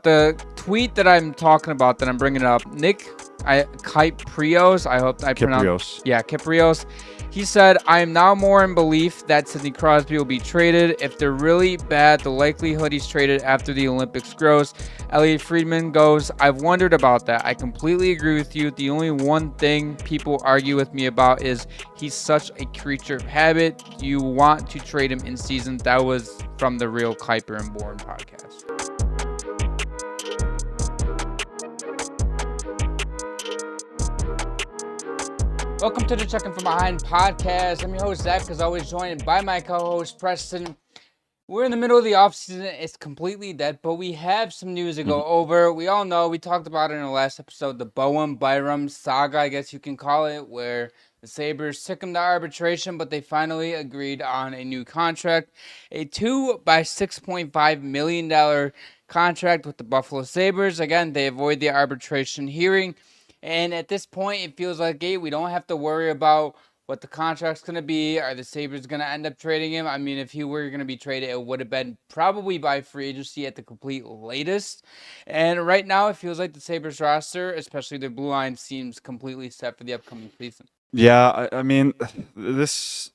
The tweet that I'm talking about, that I'm bringing up, Nick Kyprios, I hope I pronounced. Yeah, Kyprios. He said, I am now more in belief that Sidney Crosby will be traded. If they're really bad, the likelihood he's traded after the Olympics grows. Elliot Friedman goes, I've wondered about that. I completely agree with you. The only one thing people argue with me about is he's such a creature of habit. You want to trade him in season. That was from the Real Kuiper and Bowen podcast. Welcome to the Checking From Behind podcast. I'm your host, Zach, as always, joined by my co-host, Preston. We're in the middle of the offseason. It's completely dead, but we have some news to go over. We all know, we talked about it in the last episode, the Bowen Byram saga, I guess you can call it, where the Sabres took him to arbitration, but they finally agreed on a new contract. A $2 by $6.5 million contract with the Buffalo Sabres. Again, they avoid the arbitration hearing. And at this point, it feels like, hey, we don't have to worry about what the contract's going to be. Are the Sabres going to end up trading him? I mean, if he were going to be traded, it would have been probably by free agency at the complete latest. And right now, it feels like the Sabres roster, especially their blue line, seems completely set for the upcoming season. Yeah, I mean, this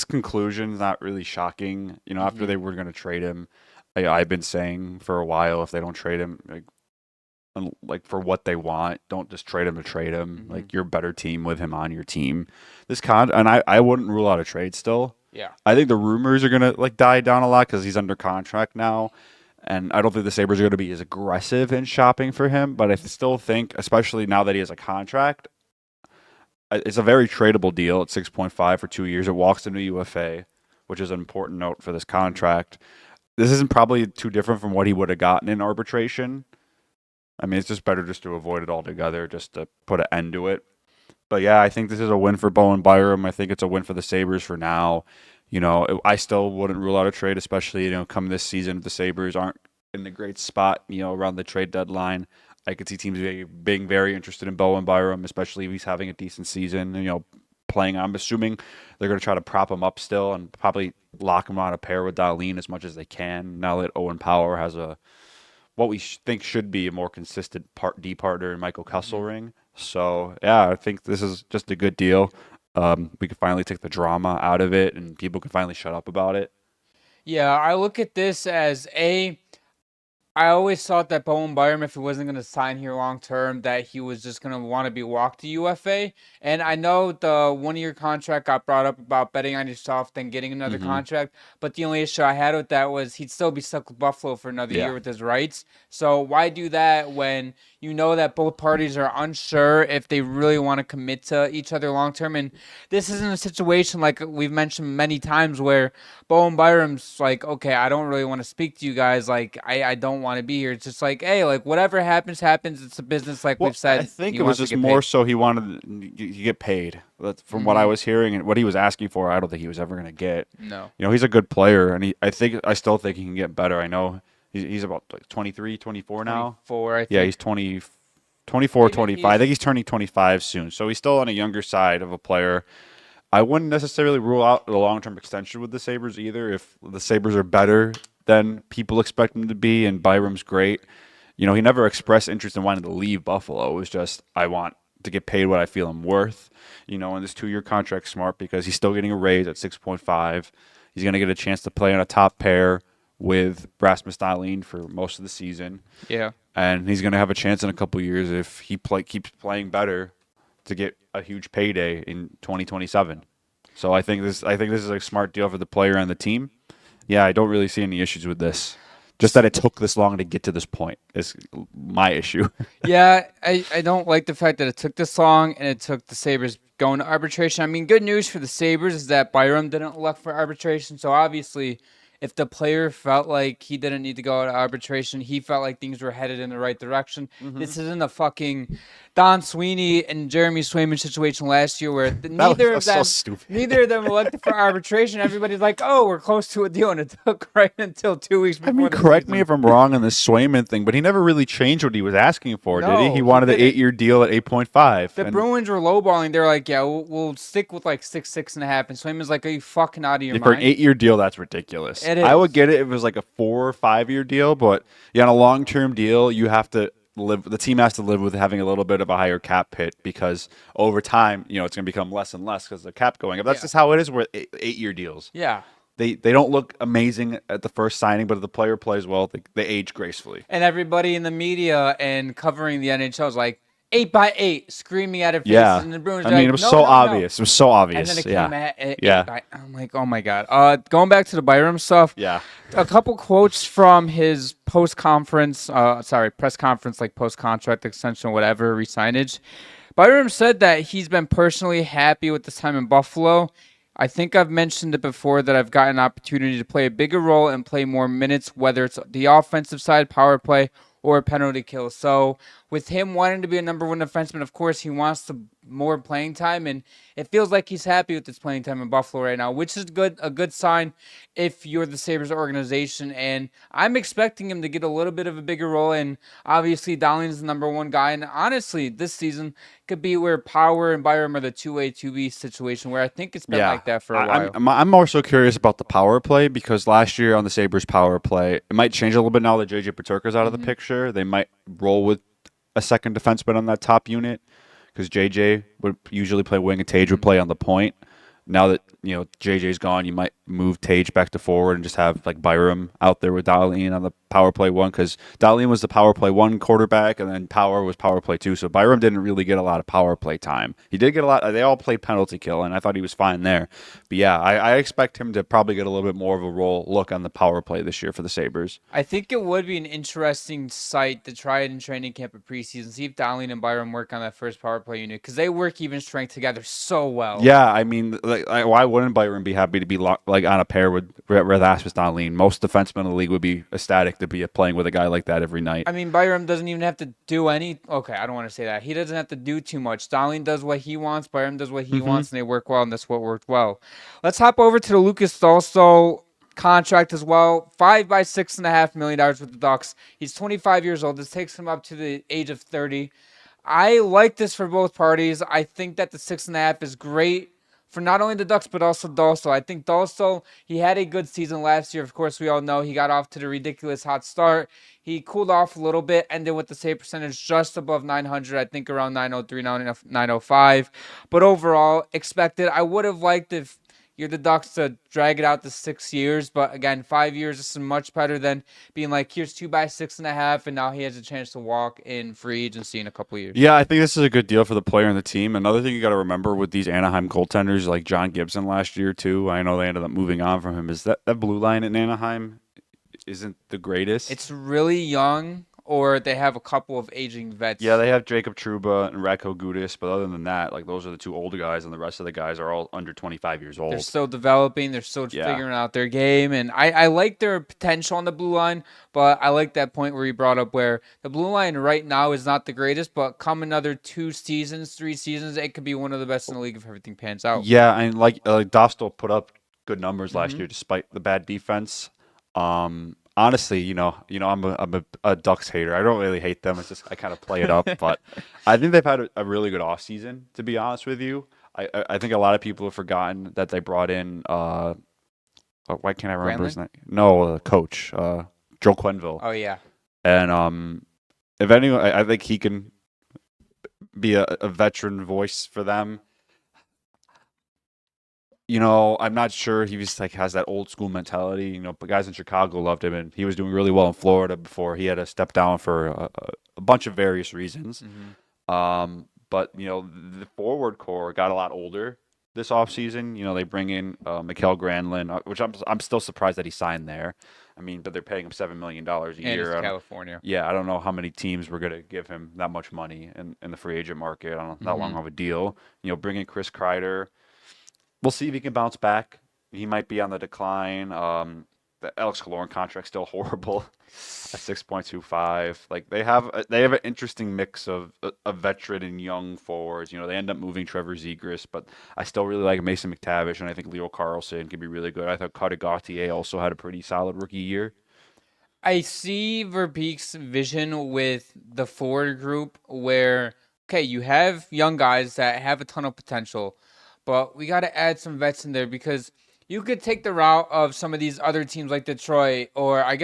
conclusion is not really shocking. You know, after they were going to trade him, I've been saying for a while, if they don't trade him, like for what they want, don't just trade him to trade him. Like, you're a better team with him on your team. And I wouldn't rule out a trade still. Yeah, I think the rumors are gonna die down a lot because he's under contract now, and I don't think the Sabres are gonna be as aggressive in shopping for him. But I still think, especially now that he has a contract, it's a very tradable deal at 6.5 for 2 years. It walks into UFA, which is an important note for this contract. This isn't probably too different from what he would have gotten in arbitration. I mean, it's just better just to avoid it altogether, just to put an end to it. But yeah, I think this is a win for Bowen Byram. I think it's a win for the Sabres for now. You know, I still wouldn't rule out a trade, especially, come this season if the Sabres aren't in a great spot, around the trade deadline. I could see teams being very interested in Bowen Byram, especially if he's having a decent season, playing. I'm assuming they're going to try to prop him up still and probably lock him on a pair with Dahlin as much as they can now that Owen Power has what we think should be a more consistent Part D partner in Michael Kesselring. So, yeah, I think this is just a good deal. We can finally take the drama out of it, and people can finally shut up about it. Yeah, I look at this as I always thought that Bowen Byram, if he wasn't going to sign here long term, that he was just going to want to be walked to UFA. And I know the 1 year contract got brought up about betting on yourself, then getting another contract. But the only issue I had with that was he'd still be stuck with Buffalo for another year with his rights. So why do that when you know that both parties are unsure if they really want to commit to each other long term? And this isn't a situation like we've mentioned many times where Bowen Byram's like, okay, I don't really want to speak to you guys. Like, I don't want to be here. It's just like, hey, like whatever happens. It's a business, like we've said. I think it was just more so he wanted to get paid. From what I was hearing and what he was asking for, I don't think he was ever going to get. No. He's a good player, and I still think he can get better. I know he's about 23, 24 now. 24, I think. Yeah, he's 24, 25. I think he's turning 25 soon. So he's still on a younger side of a player. I wouldn't necessarily rule out a long-term extension with the Sabres either. If the Sabres are better than people expect them to be, and Byram's great. He never expressed interest in wanting to leave Buffalo. It was just, I want to get paid what I feel I'm worth. And this 2 year contract's smart because he's still getting a raise at 6.5. He's going to get a chance to play on a top pair with Rasmus Dahlin for most of the season. Yeah. And he's going to have a chance in a couple years if he keeps playing better to get a huge payday in 2027. So I think this is a smart deal for the player and the team. Yeah, I don't really see any issues with this. Just that it took this long to get to this point is my issue. Yeah, I don't like the fact that it took this long and it took the Sabres going to arbitration. I mean, good news for the Sabres is that Byram didn't elect for arbitration. So obviously, if the player felt like he didn't need to go to arbitration, he felt like things were headed in the right direction. This isn't a fucking Don Sweeney and Jeremy Swayman situation last year where neither of them elected for arbitration. Everybody's like, oh, we're close to a deal, and it took right until 2 weeks before. I mean, correct me if I'm wrong on the Swayman thing, but he never really changed what he was asking for, did he? He wanted an 8 year deal at 8.5. The Bruins were lowballing. They're like, yeah, we'll stick with like 6.5. And Swayman's like, are you fucking out of your mind? For an 8 year deal, that's ridiculous. It is. I would get it if it was like a 4 or 5 year deal, but on a long term deal, you have to live. The team has to live with having a little bit of a higher cap hit because over time, it's going to become less and less because the cap going up. That's just how it is with 8 year deals. Yeah. They don't look amazing at the first signing, but if the player plays well, they age gracefully. And everybody in the media and covering the NHL is like 8x8, screaming at her faces, Yeah, and the Bruins I are mean, like, it was no, so no, no. obvious. It was so obvious. And then it yeah. came at 8 Yeah. by. I'm like, oh my god. Going back to the Byram stuff. Yeah. A couple quotes from his press conference, like post-contract extension, whatever, re-signage. Byram said that he's been personally happy with his time in Buffalo. I think I've mentioned it before that I've gotten an opportunity to play a bigger role and play more minutes, whether it's the offensive side, power play, or a penalty kill. So with him wanting to be a number one defenseman, of course, he wants more playing time, and it feels like he's happy with his playing time in Buffalo right now, which is a good sign if you're the Sabres organization. And I'm expecting him to get a little bit of a bigger role, and obviously Dahling is the number one guy. And honestly, this season could be where Power and Byram are the 2A, 2B situation, where I think it's been like that for a while. I'm more so curious about the power play because last year on the Sabres power play, it might change a little bit now that JJ Peterka's out of the picture. They might roll with a second defenseman on that top unit because JJ would usually play wing and Tage would play on the point. Now that JJ's gone, you might move Tage back to forward and just have like Byram out there with Dahling on the power play one because Dahling was the power play one quarterback and then Power was power play two. So Byram didn't really get a lot of power play time. He did get a lot. They all played penalty kill, and I thought he was fine there. But yeah, I expect him to probably get a little bit more of a look on the power play this year for the Sabres. I think it would be an interesting sight to try it in training camp at preseason. See if Dahling and Byram work on that first power play unit because they work even strength together so well. Yeah, I mean, why wouldn't Byram be happy to be on a pair with Rasmus Dahlin? Most defensemen in the league would be ecstatic to be playing with a guy like that every night. I mean, Byram doesn't even have to do any. Okay, I don't want to say that. He doesn't have to do too much. Dahlin does what he wants. Byram does what he wants, and they work well, and that's what worked well. Let's hop over to the Lukas Dostal contract as well. $5 by $6.5 million with the Ducks. He's 25 years old. This takes him up to the age of 30. I like this for both parties. I think that the 6.5 is great for not only the Ducks, but also Dostal. I think Dostal, he had a good season last year. Of course, we all know he got off to the ridiculous hot start. He cooled off a little bit, ended with the save percentage just above 900, I think around 903, 905. But overall, expected. I would have liked if you're the Ducks to drag it out to 6 years. But again, 5 years is much better than being like, here's 2 by 6.5, and now he has a chance to walk in free agency in a couple years. Yeah, I think this is a good deal for the player and the team. Another thing you got to remember with these Anaheim goaltenders, like John Gibson last year too, I know they ended up moving on from him, is that blue line in Anaheim isn't the greatest. It's really young, or they have a couple of aging vets. Yeah, they have Jacob Trouba and Radko Gudas, but other than that, like those are the two older guys, and the rest of the guys are all under 25 years old. They're still developing. They're still figuring out their game, and I like their potential on the blue line, but I like that point where you brought up where the blue line right now is not the greatest, but come another 2 seasons, 3 seasons, it could be one of the best in the league if everything pans out. Yeah, and like Dostal put up good numbers last year despite the bad defense. Honestly, I'm a Ducks hater. I don't really hate them. It's just I kind of play it up, but I think they've had a really good offseason, to be honest with you. I think a lot of people have forgotten that they brought in why can't I remember his name? No, coach Joe Quenneville. Oh yeah. And if anyone, I think he can be a veteran voice for them. I'm not sure he was has that old school mentality. But guys in Chicago loved him, and he was doing really well in Florida before he had to step down for a bunch of various reasons. But the forward core got a lot older this offseason. They bring in Mikael Granlund, which I'm still surprised that he signed there. I mean, but they're paying him $7 million a year. And it's California. Yeah, I don't know how many teams were going to give him that much money in the free agent market. I don't know that long of a deal. Bring in Chris Kreider. We'll see if he can bounce back. He might be on the decline. The Alex Killorn contract's still horrible at 6.25. Like they have an interesting mix of a veteran and young forwards. They end up moving Trevor Zegras, but I still really like Mason McTavish, and I think Leo Carlson can be really good. I thought Carter Gauthier also had a pretty solid rookie year. I see Verbeek's vision with the forward group where, okay, you have young guys that have a ton of potential, but we got to add some vets in there because You could take the route of some of these other teams like Detroit, or I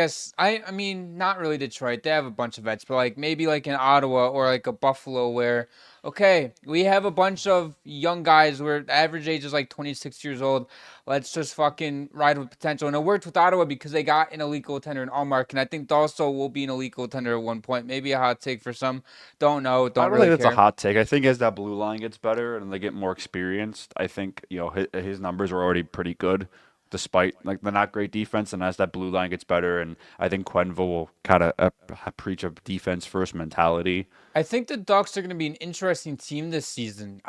mean, not really Detroit. They have a bunch of vets, but like maybe like in Ottawa or like a Buffalo where, okay, we have a bunch of young guys where the average age is like 26 years old. Let's just fucking ride with potential. And it worked with Ottawa because they got an elite goaltender in Allmark, and I think Dalso will be an elite goaltender at one point. Maybe a hot take for some. Don't know. I Don't don't think really that's a care. hot take. I think as that blue line gets better and they get more experienced, I think his numbers are already pretty good, despite like the not great defense. And as that blue line gets better, and I think Quenville will kind of preach a defense first mentality. I think the Ducks are going to be an interesting team this season.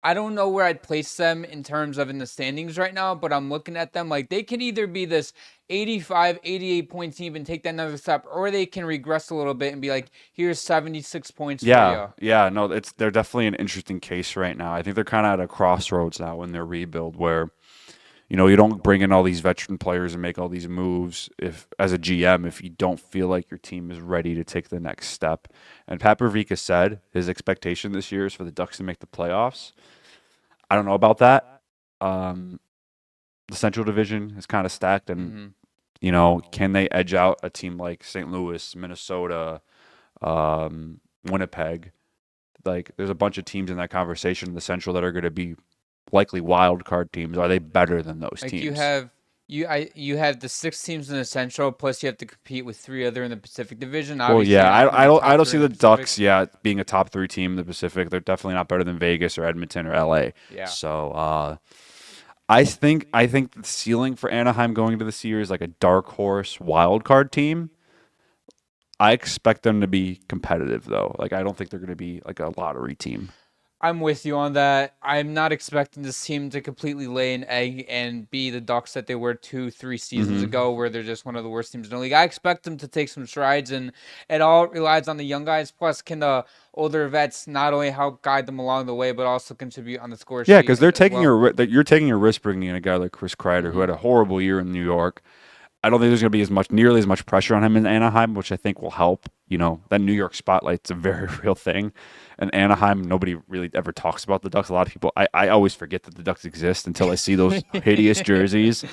I don't know where I'd place them in terms of in the standings right now, but I'm looking at them like they can either be this 85, 88 point team and take that another step, or they can regress a little bit and be like, here's 76 points for Yeah, you. yeah, no, they're definitely an interesting case right now. I think they're kind of at a crossroads now in their rebuild where you don't bring in all these veteran players and make all these moves if as a GM if you don't feel like your team is ready to take the next step. And Pat Vervika said his expectation this year is for the Ducks to make the playoffs. I don't know about that. The Central Division is kind of stacked, and can they edge out a team like St. Louis, Minnesota, Winnipeg? Like, there's a bunch of teams in that conversation in the Central that are going to be likely wild card teams. Are they better than those Like teams? you have the 6 teams in the Central, plus you have to compete with 3 other in the Pacific Division. Well, Obviously, yeah, you're not gonna be I top don't 3 see in the Pacific. Ducks, being a top 3 team in the Pacific. They're definitely not better than Vegas or Edmonton or LA. Yeah. So, I think the ceiling for Anaheim going into this year is like a dark horse wild card team. I expect them to be competitive though. Like, I don't think they're going to be like a lottery team. I'm with you on that. I'm not expecting this team to completely lay an egg and be the Ducks that they were 2-3 seasons ago, where they're just one of the worst teams in the league. I expect them to take some strides, and it all relies on the young guys. Plus, can the older vets not only help guide them along the way, but also contribute on the score Yeah, sheet because they're as taking well? you're taking a risk bringing in a guy like Chris Kreider, who had a horrible year in New York. I don't think there's going to be nearly as much pressure on him in Anaheim, which I think will help. That New York spotlight's a very real thing. And Anaheim, nobody really ever talks about the Ducks. A lot of people, I always forget that the Ducks exist until I see those hideous jerseys.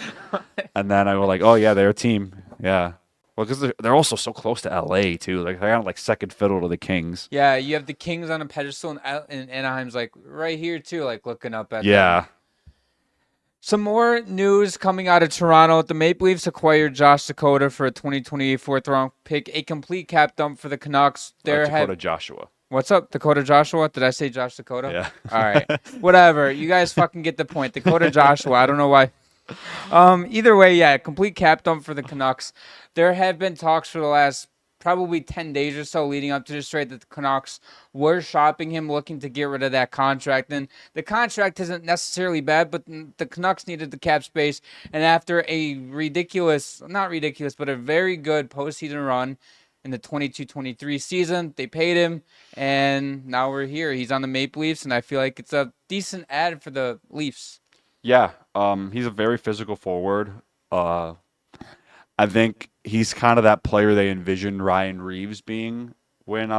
And then I go like, oh, yeah, they're a team. Yeah. Well, because they're also so close to LA, too. Like, they're kind of like second fiddle to the Kings. Yeah, you have the Kings on a pedestal, and Anaheim's like right here too, like looking up at them. Yeah. Some more news coming out of Toronto. The Maple Leafs acquired Josh Dakota for a 2028 fourth-round pick, a complete cap dump for the Canucks. Dakota Joshua. What's up, Dakota Joshua? Did I say Josh Dakota? Yeah. All right. Whatever. You guys fucking get the point. Dakota Joshua. I don't know why. Either way, yeah, complete cap dump for the Canucks. There have been talks for the last probably 10 days or so leading up to this trade that the Canucks were shopping him, looking to get rid of that contract. And the contract isn't necessarily bad, but the Canucks needed the cap space. And after a not ridiculous, but a very good postseason run in the 22-23 season, they paid him, and now we're here. He's on the Maple Leafs, and I feel like it's a decent ad for the Leafs. Yeah. He's a very physical forward. I think he's kind of that player they envisioned Ryan Reeves being when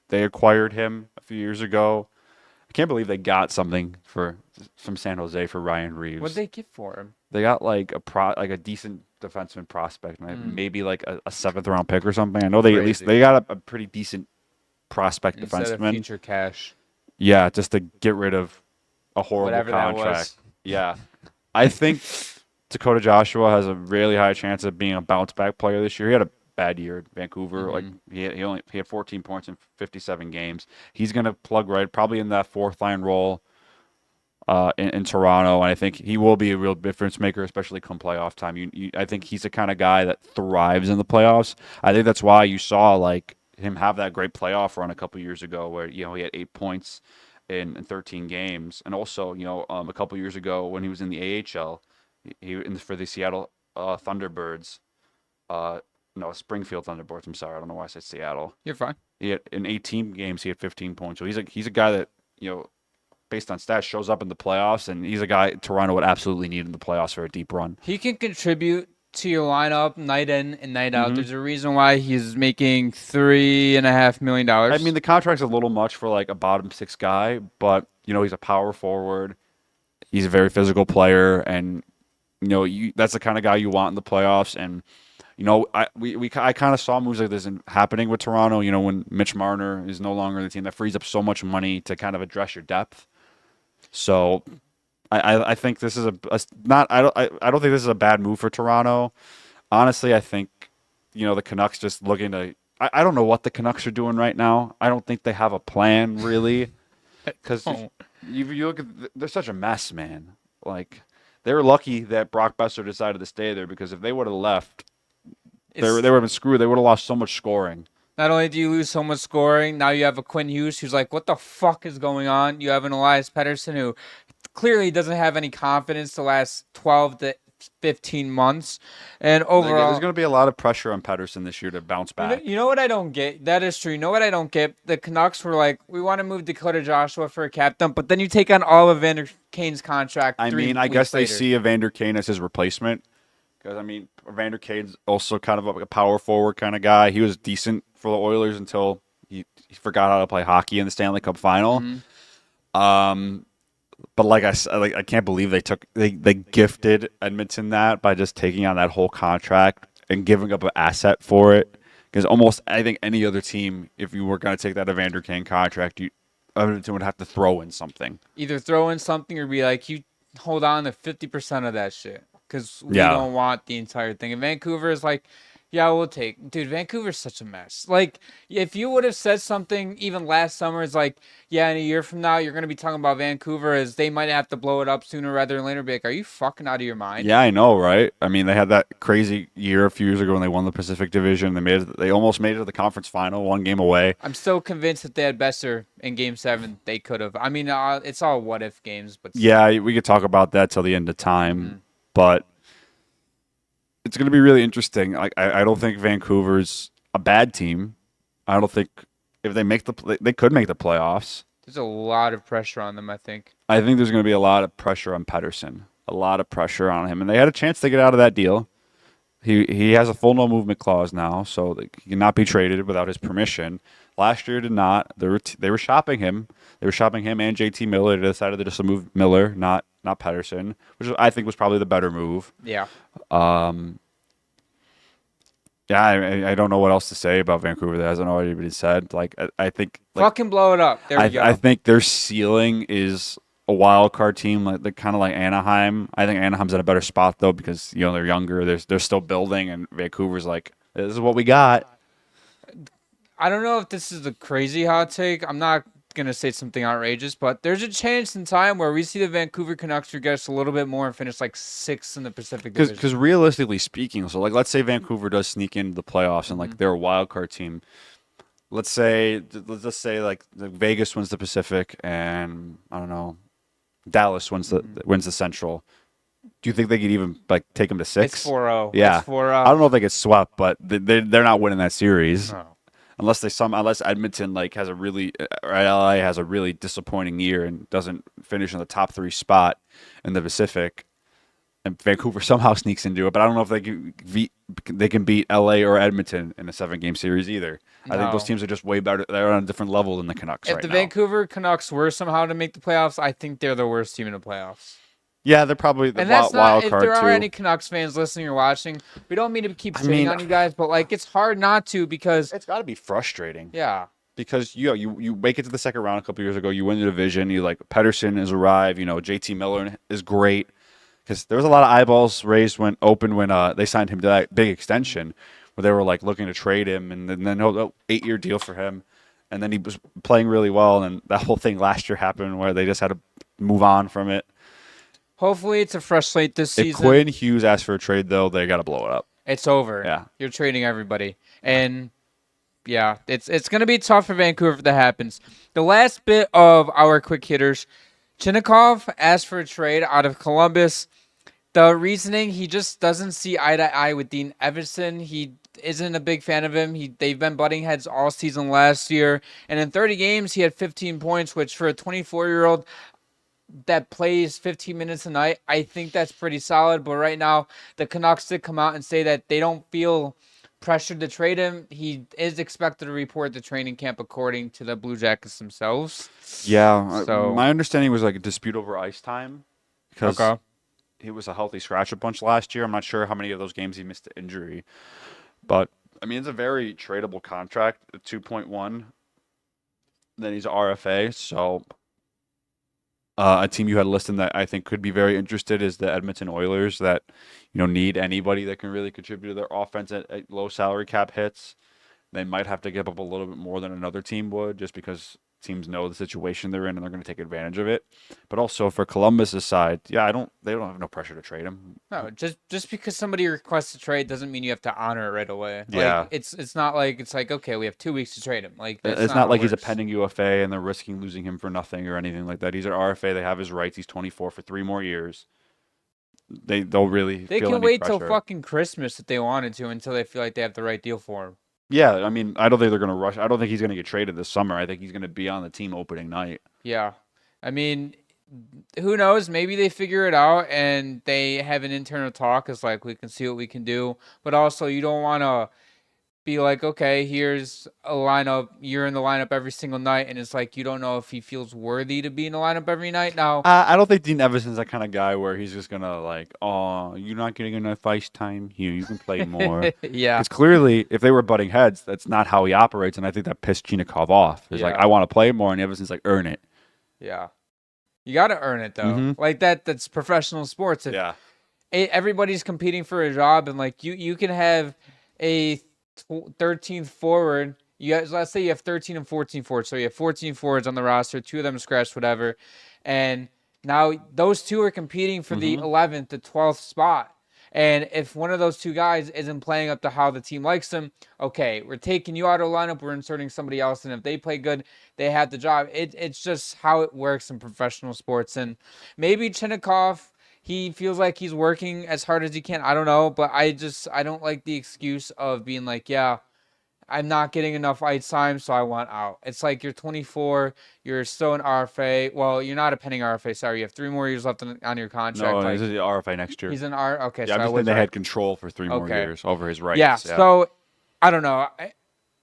they acquired him a few years ago. I can't believe they got something from San Jose for Ryan Reeves. What'd they get for him? They got like a decent defenseman prospect, maybe like a 7th-round pick or something. I know they got a pretty decent prospect Instead defenseman. of future cash. Yeah, just to get rid of a horrible Whatever that contract. was. Yeah, I think Dakota Joshua has a really high chance of being a bounce back player this year. He had a bad year at Vancouver. Like he had 14 points in 57 games. He's gonna plug right probably in that 4th-line role in Toronto, and I think he will be a real difference maker, especially come playoff time. I think he's the kind of guy that thrives in the playoffs. I think that's why you saw like him have that great playoff run a couple years ago, where he had 8 points in 13 games, and also a couple years ago when he was in the AHL. For the Seattle Thunderbirds, no, Springfield Thunderbirds. I'm sorry, I don't know why I said Seattle. You're fine. He had in 18 games, he had 15 points. So he's a guy that based on stats, shows up in the playoffs, and he's a guy Toronto would absolutely need in the playoffs for a deep run. He can contribute to your lineup night in and night out. There's a reason why he's making $3.5 million. I mean, the contract's a little much for like a bottom 6 guy, but he's a power forward. He's a very physical player, and that's the kind of guy you want in the playoffs. And I kind of saw moves like this happening with Toronto. When Mitch Marner is no longer in the team, that frees up so much money to kind of address your depth. So I think this is I don't think this is a bad move for Toronto. Honestly, I think the Canucks just looking to. I don't know what the Canucks are doing right now. I don't think they have a plan really, because you look at they're such a mess, man. Like they were lucky that Brock Besser decided to stay there, because if they would have left, they would have been screwed. They would have lost so much scoring. Not only do you lose so much scoring, now you have a Quinn Hughes who's like, what the fuck is going on? You have an Elias Pettersson who clearly doesn't have any confidence the last 12 to 15 months. And overall, there's going to be a lot of pressure on Pettersson this year to bounce back. You know what I don't get? That is true. You know what I don't get? The Canucks were like, we want to move Dakota Joshua for a cap dump, but then you take on all of Evander Kane's contract. I guess they see Evander Kane as his replacement. Because, Evander Kane's also kind of a power forward kind of guy. He was decent for the Oilers until he forgot how to play hockey in the Stanley Cup final. Mm-hmm. But like I said, I can't believe they gifted Edmonton that by just taking on that whole contract and giving up an asset for it. Because almost, I think any other team, if you were going to take that Evander Kane contract, Edmonton would have to throw in something. Either throw in something or be like, you hold on to 50% of that shit. Because we don't want the entire thing. And Vancouver is like, yeah, we'll take. Dude, Vancouver's such a mess. Like, if you would have said something even last summer, it's like, yeah, in a year from now, you're going to be talking about Vancouver as they might have to blow it up sooner rather than later. Be like, are you fucking out of your mind? Yeah, I know, right? They had that crazy year a few years ago when they won the Pacific Division. They almost made it to the conference final, one game away. I'm still convinced that they had Besser in Game 7. They could have. It's all what-if games. But yeah, we could talk about that till the end of time. But it's going to be really interesting. I don't think Vancouver's a bad team. I don't think if they could make the playoffs. There's a lot of pressure on them, I think. I think there's going to be a lot of pressure on Pettersson. A lot of pressure on him. And they had a chance to get out of that deal. He has a full no movement clause now, so he cannot be traded without his permission. Last year did not. They were shopping him. They were shopping him and JT Miller. They decided to just move Miller, not Pettersson, which I think was probably the better move. Yeah. Yeah, I don't know what else to say about Vancouver that hasn't already been said. I think fucking blow it up. There we go. I think their ceiling is a wild card team, like kind of like Anaheim. I think Anaheim's in a better spot though because they're younger. They're still building, and Vancouver's like, this is what we got. I don't know if this is a crazy hot take. I'm not gonna say something outrageous, but there's a chance in time where we see the Vancouver Canucks regress a little bit more and finish like 6th in the Pacific Division. Because realistically speaking, so let's say Vancouver does sneak into the playoffs and they're a wild card team. Let's just say like Vegas wins the Pacific and I don't know, Dallas wins the Central. Do you think they could even take them to 6? It's 4-0. Yeah, it's 4-0. I don't know if they get swept, but they're not winning that series. No. Unless Edmonton has a really or LA has a really disappointing year and doesn't finish in the top 3 spot in the Pacific, and Vancouver somehow sneaks into it, but I don't know if they can beat LA or Edmonton in a 7-game series either. No. I think those teams are just way better. They're on a different level than the Canucks. If the Vancouver Canucks were somehow to make the playoffs, I think they're the worst team in the playoffs. Yeah, they're probably the wild card too. If there are any Canucks fans listening or watching, we don't mean to keep shitting on you guys, but it's hard not to because it's got to be frustrating. Yeah, because you make it to the second round a couple years ago, you win the division, Pettersson has arrived, JT Miller is great because there was a lot of eyeballs raised when they signed him to that big extension where they were looking to trade him and then 8-year deal for him, and then he was playing really well, and that whole thing last year happened where they just had to move on from it. Hopefully it's a fresh slate this season. If Quinn Hughes asks for a trade, though, they got to blow it up. It's over. Yeah. You're trading everybody. And, yeah, it's going to be tough for Vancouver if that happens. The last bit of our quick hitters, Chinnikov asked for a trade out of Columbus. The reasoning, he just doesn't see eye to eye with Dean Evason. He isn't a big fan of him. They've been butting heads all season last year. And in 30 games, he had 15 points, which for a 24-year-old that plays 15 minutes a night, I think that's pretty solid. But right now, the Canucks did come out and say that they don't feel pressured to trade him. He is expected to report the training camp according to the Blue Jackets themselves. Yeah. So my understanding was a dispute over ice time. Okay. he was a healthy scratch a bunch last year. I'm not sure how many of those games he missed to injury, but I mean, it's a very tradable contract, 2.1. Then he's RFA, so a team you had listed that I think could be very interested is the Edmonton Oilers that, need anybody that can really contribute to their offense at low salary cap hits. They might have to give up a little bit more than another team would just because teams know the situation they're in and they're going to take advantage of it. But also for Columbus's side, they don't have no pressure to trade him. No, just because somebody requests a trade doesn't mean you have to honor it right away. Yeah. Like, it's not like it's like, okay, we have 2 weeks to trade him. Like, that's it's not not like how it he's a works. pending UFA and they're risking losing him for nothing or anything like that. He's an RFA. They have his rights. He's 24 for 3 more years. They don't really They feel can any wait pressure. till fucking Christmas if they wanted to until they feel like they have the right deal for him. Yeah, I mean, I don't think they're going to rush. I don't think he's going to get traded this summer. I think he's going to be on the team opening night. Yeah. I mean, who knows? Maybe they figure it out and they have an internal talk. It's like, we can see what we can do. But also, you don't want to be like, okay, here's a lineup. You're in the lineup every single night. And it's like, you don't know if he feels worthy to be in the lineup every night. Now, I don't think Dean Evason's that kind of guy where he's just going to like, oh, you're not getting enough ice time here. You can play more. yeah. Because clearly, if they were butting heads, that's not how he operates. And I think that pissed Chinikov off. He's like, Yeah. I want to play more. And Evason's like, earn it. Yeah. You got to earn it, though. Mhm. Like, that's professional sports. If Yeah. everybody's competing for a job, and like you can have a 13th forward. You guys, let's say you have 13 and 14 forwards. So you have 14 forwards on the roster, 2 of them scratched, whatever. And now those 2 are competing for the 11th, the 12th spot. And if one of those 2 guys isn't playing up to how the team likes them, okay, we're taking you out of the lineup, we're inserting somebody else, and if they play good, they have the job. It's just how it works in professional sports. And maybe Chinikov, he feels like he's working as hard as he can. I don't know, but I don't like the excuse of being like, yeah, I'm not getting enough ice time, so I want out. It's like you're 24, you're still an RFA. Well, you're not a pending RFA. Sorry, you have 3 more years left on your contract. No, like, this is the RFA next year. he's an R. Okay, Yeah, so I'm I just was saying they right. had control for 3 more Okay. years over his rights. Yeah, so I don't know.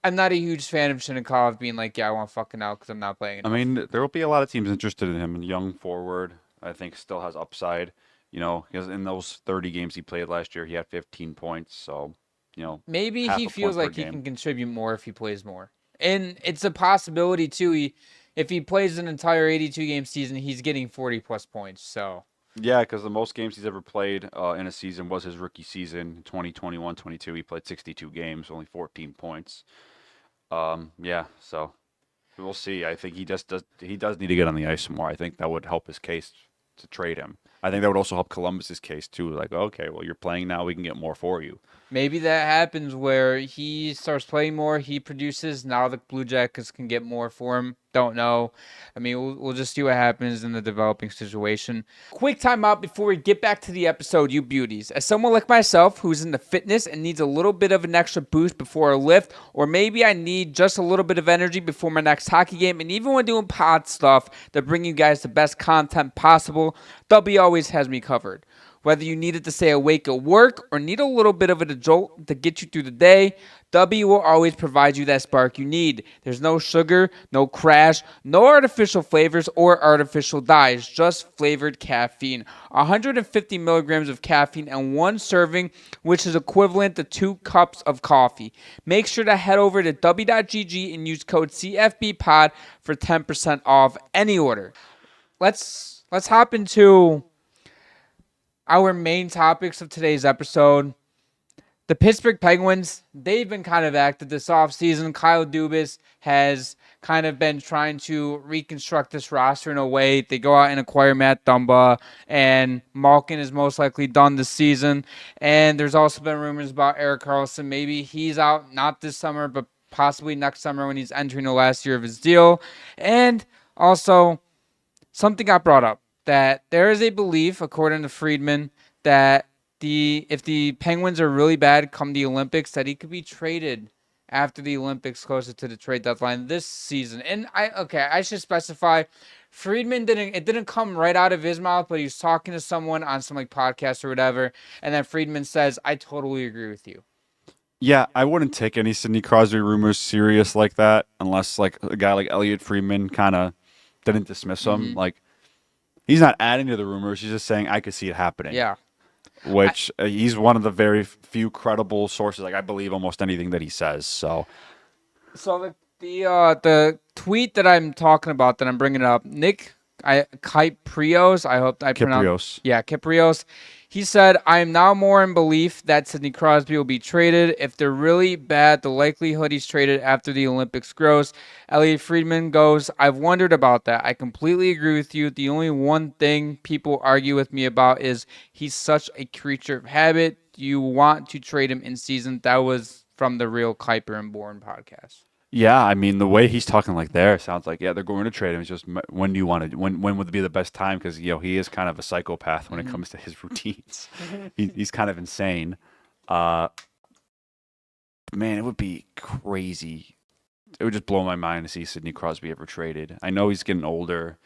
I'm not a huge fan of Chinikov being like, yeah, I want fucking out because I'm not playing enough. I mean, there will be a lot of teams interested in him. Young forward, I think, still has upside. Because in those 30 games he played last year, he had 15 points. So, Maybe half he a feels point per like he game. can contribute more if he plays more. And it's a possibility, too. If he plays an entire 82-game season, he's getting 40-plus points. So Yeah, because the most games he's ever played in a season was his rookie season, 2021-22. He played 62 games, only 14 points. Yeah, so we'll see. I think he does need to get on the ice some more. I think that would help his case to trade him. I think that would also help Columbus's case too. Like, okay, well, you're playing now, we can get more for you. maybe that happens where he starts playing more, he produces. Now the Blue Jackets can get more for him. Don't know. I mean, we'll just see what happens in the developing situation. Quick timeout before we get back to the episode, you beauties. As someone like myself who's into fitness and needs a little bit of an extra boost before a lift, or maybe I need just a little bit of energy before my next hockey game, and even when doing pod stuff to bring you guys the best content possible, W always has me covered. Whether you needed to stay awake at work or need a little bit of a jolt to get you through the day, W will always provide you that spark you need. There's no sugar, no crash, no artificial flavors or artificial dyes, just flavored caffeine. 150 milligrams of caffeine and 1 serving, which is equivalent to 2 cups of coffee. Make sure to head over to w.gg and use code CFB Pod for 10% off any order. Let's hop into our main topics of today's episode. The Pittsburgh Penguins, they've been kind of active this offseason. Kyle Dubas has kind of been trying to reconstruct this roster in a way. They go out and acquire Matt Dumba, and Malkin is most likely done this season. And there's also been rumors about Erik Karlsson. Maybe he's out, not this summer, but possibly next summer when he's entering the last year of his deal. And also, something got brought up, that there is a belief, according to Friedman, that if the Penguins are really bad come the Olympics, that he could be traded after the Olympics closer to the trade deadline this season. And I should specify, Friedman didn't come right out of his mouth, but he was talking to someone on some podcast or whatever, and then Friedman says, I totally agree with you. Yeah, I wouldn't take any Sidney Crosby rumors serious like that unless like a guy like Elliot Friedman kind of didn't dismiss him. Like, He's not adding to the rumors. He's just saying I could see it happening. Yeah. Which he's one of the very few credible sources. Like I believe almost anything that he says. So the tweet that I'm talking about that I'm bringing up, Nick Kyprios, I hope I pronounced. Kiprios. Yeah, Kyprios. He said, "I am now more in belief that Sidney Crosby will be traded. If they're really bad, the likelihood he's traded after the Olympics grows." Elliot Friedman goes, "I've wondered about that. I completely agree with you. The only one thing people argue with me about is he's such a creature of habit. You want to trade him in season." That was from the Real Kuiper and Bourne podcast. Yeah, I mean the way he's talking like there sounds like they're going to trade him. It's just when do you want to? When would be the best time? Because he is kind of a psychopath when it comes to his routines. He's kind of insane. Man, it would be crazy. It would just blow my mind to see Sidney Crosby ever traded. I know he's getting older,